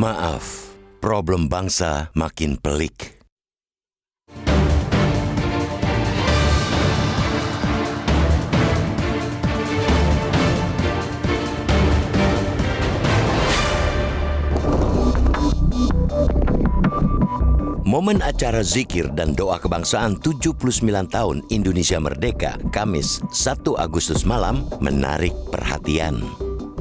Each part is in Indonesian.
Maaf, problem bangsa makin pelik. Momen acara zikir dan doa kebangsaan 79 tahun Indonesia Merdeka, Kamis 1 Agustus malam, menarik perhatian.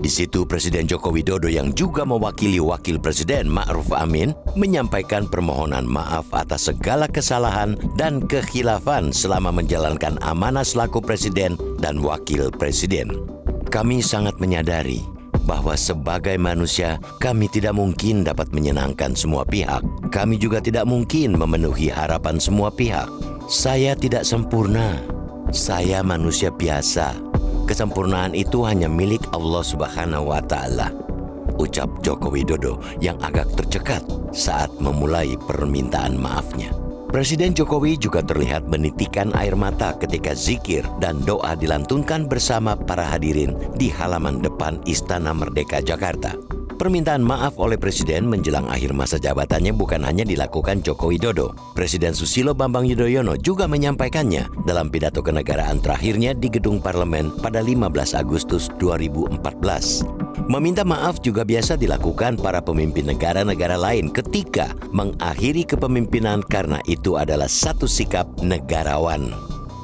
Di situ Presiden Joko Widodo yang juga mewakili Wakil Presiden Ma'ruf Amin menyampaikan permohonan maaf atas segala kesalahan dan kekhilafan selama menjalankan amanah selaku Presiden dan Wakil Presiden. Kami sangat menyadari bahwa sebagai manusia kami tidak mungkin dapat menyenangkan semua pihak. Kami juga tidak mungkin memenuhi harapan semua pihak. Saya tidak sempurna. Saya manusia biasa. Kesempurnaan itu hanya milik Allah Subhanahu wa Ta'ala, ucap Joko Widodo yang agak tercekat saat memulai permintaan maafnya. Presiden Jokowi juga terlihat menitikan air mata ketika zikir dan doa dilantunkan bersama para hadirin di halaman depan Istana Merdeka Jakarta. Permintaan maaf oleh Presiden menjelang akhir masa jabatannya bukan hanya dilakukan Joko Widodo. Presiden Susilo Bambang Yudhoyono juga menyampaikannya dalam pidato kenegaraan terakhirnya di Gedung Parlemen pada 15 Agustus 2014. Meminta maaf juga biasa dilakukan para pemimpin negara-negara lain ketika mengakhiri kepemimpinan karena itu adalah satu sikap negarawan.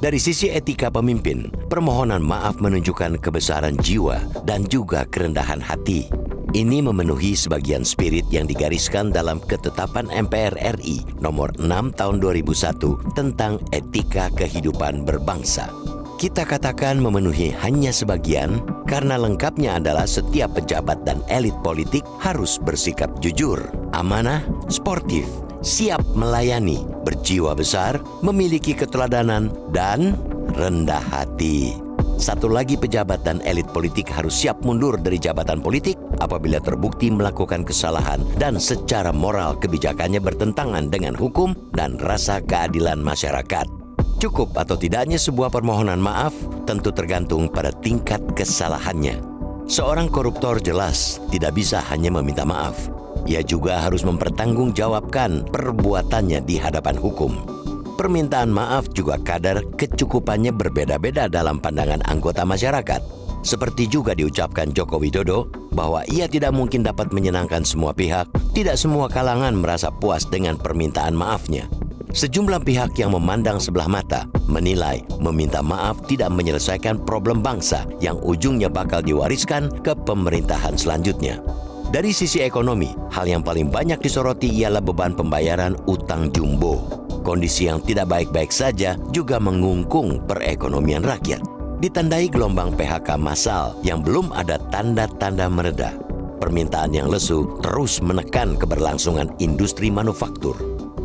Dari sisi etika pemimpin, permohonan maaf menunjukkan kebesaran jiwa dan juga kerendahan hati. Ini memenuhi sebagian spirit yang digariskan dalam Ketetapan MPR RI nomor 6 tahun 2001 tentang etika kehidupan berbangsa. Kita katakan memenuhi hanya sebagian karena lengkapnya adalah setiap pejabat dan elit politik harus bersikap jujur, amanah, sportif, siap melayani, berjiwa besar, memiliki keteladanan, dan rendah hati. Satu lagi, pejabat dan elit politik harus siap mundur dari jabatan politik apabila terbukti melakukan kesalahan dan secara moral kebijakannya bertentangan dengan hukum dan rasa keadilan masyarakat. Cukup atau tidaknya sebuah permohonan maaf tentu tergantung pada tingkat kesalahannya. Seorang koruptor jelas tidak bisa hanya meminta maaf. Ia juga harus mempertanggungjawabkan perbuatannya di hadapan hukum. Permintaan maaf juga kadar kecukupannya berbeda-beda dalam pandangan anggota masyarakat. Seperti juga diucapkan Joko Widodo bahwa ia tidak mungkin dapat menyenangkan semua pihak, tidak semua kalangan merasa puas dengan permintaan maafnya. Sejumlah pihak yang memandang sebelah mata menilai meminta maaf tidak menyelesaikan problem bangsa yang ujungnya bakal diwariskan ke pemerintahan selanjutnya. Dari sisi ekonomi, hal yang paling banyak disoroti ialah beban pembayaran utang jumbo. Kondisi yang tidak baik-baik saja juga mengungkung perekonomian rakyat. Ditandai gelombang PHK massal yang belum ada tanda-tanda mereda. Permintaan yang lesu terus menekan keberlangsungan industri manufaktur.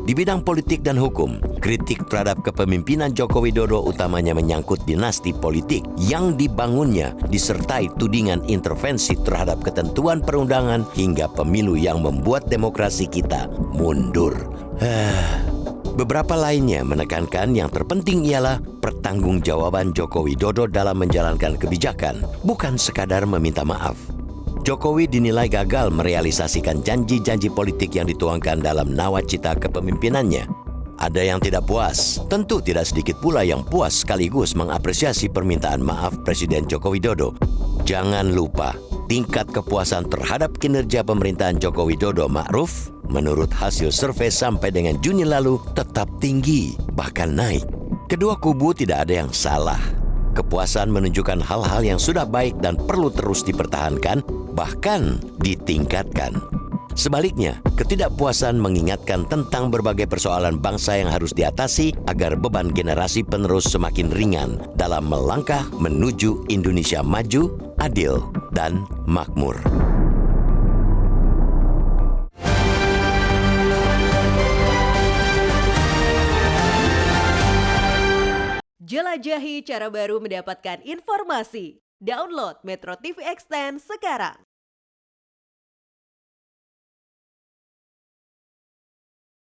Di bidang politik dan hukum, kritik terhadap kepemimpinan Joko Widodo utamanya menyangkut dinasti politik yang dibangunnya disertai tudingan intervensi terhadap ketentuan perundangan hingga pemilu yang membuat demokrasi kita mundur. Beberapa lainnya menekankan yang terpenting ialah pertanggungjawaban Joko Widodo dalam menjalankan kebijakan, bukan sekadar meminta maaf. Jokowi dinilai gagal merealisasikan janji-janji politik yang dituangkan dalam nawacita kepemimpinannya. Ada yang tidak puas, tentu tidak sedikit pula yang puas sekaligus mengapresiasi permintaan maaf Presiden Joko Widodo. Jangan lupa, tingkat kepuasan terhadap kinerja pemerintahan Joko Widodo Ma'ruf menurut hasil survei sampai dengan Juni lalu tetap tinggi, bahkan naik. Kedua kubu tidak ada yang salah. Kepuasan menunjukkan hal-hal yang sudah baik dan perlu terus dipertahankan, bahkan ditingkatkan. Sebaliknya, ketidakpuasan mengingatkan tentang berbagai persoalan bangsa yang harus diatasi agar beban generasi penerus semakin ringan dalam melangkah menuju Indonesia maju, adil, dan makmur. Jelajahi cara baru mendapatkan informasi. Download Metro TV Extend sekarang.